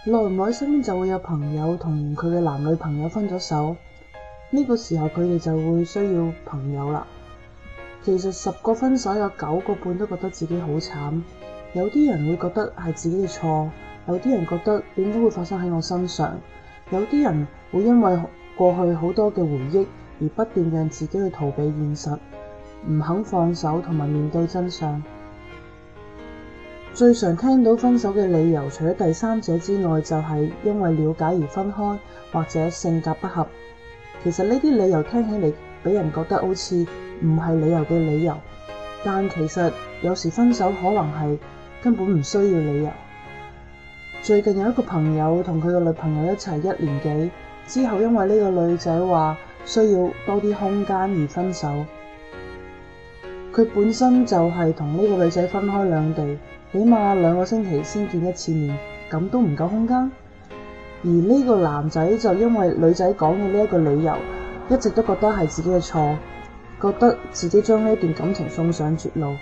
耐唔耐身邊就會有朋友同佢嘅男女朋友分咗手，呢個時候佢哋就會需要朋友啦。其實10個分手有9個半都覺得自己好慘，有啲人會覺得係自己嘅錯，有啲人覺得點解會發生喺我身上，有啲人會因為過去好多嘅回憶而不斷讓自己去逃避現實，唔肯放手同埋面對真相。最常聽到分手嘅理由，除咗第三者之外，就係因為了解而分開，或者性格不合。其實呢啲理由聽起嚟俾人覺得好似唔係理由嘅理由，但其實有時分手可能係根本唔需要理由。最近有一個朋友同佢嘅女朋友一齊1年幾之後，因為呢個女仔話需要多啲空間而分手。佢本身就係同呢個女仔分開兩地，起碼2個星期先見1次面，咁都唔夠空間。而呢個男仔就因為女仔講嘅呢一個理由，一直都覺得係自己嘅錯，覺得自己將呢段感情送上絕路，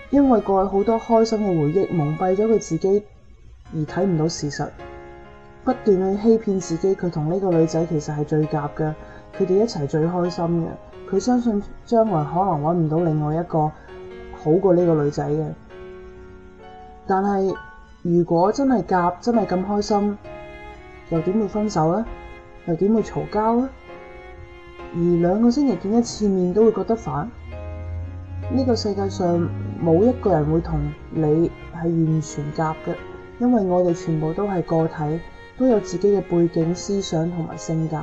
因為過去好多開心嘅回憶蒙蔽咗佢自己，而睇唔到事實，不斷去欺騙自己，佢同呢個女仔其實係最夾嘅，佢哋一齊最開心嘅，佢相信將來可能揾唔到另外一個好過呢個女仔嘅。但係如果真係夾，真係咁開心，又點會分手呢？又點會嘈交呢？而2個星期見1次面都會覺得煩。呢個世界上冇一個人會同你係完全夾嘅，因為我哋全部都係個體，都有自己嘅背景、思想同埋性格。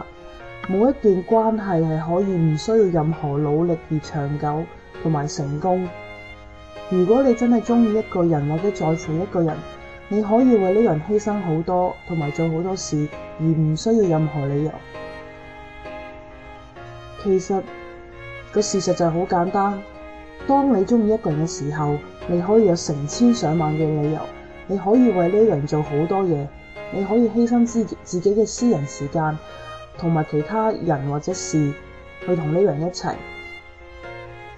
冇一段關係係可以唔需要任何努力而長久同埋成功。如果你真係鍾意一個人或者在乎一個人，你可以為呢個人犧牲好多，同埋做好多事，而唔需要任何理由。其實個事實就係好簡單，當你鍾意一個人嘅時候，你可以有成千上萬嘅理由，你可以為呢個人做好多嘢，你可以犧牲自己嘅私人時間同埋其他人或者事去同呢個人一齊。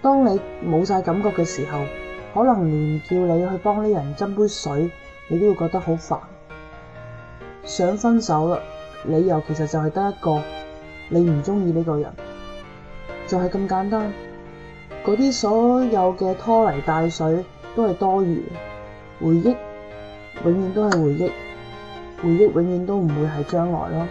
當你冇晒感覺嘅時候，可能連叫你去幫呢人斟杯水，你都會覺得好煩。想分手啦，理由其實就係得一個，你唔鍾意呢個人，就係咁簡單。嗰啲所有嘅拖泥帶水都係多餘，回憶永遠都係回憶，回憶永遠都唔會係將來咯。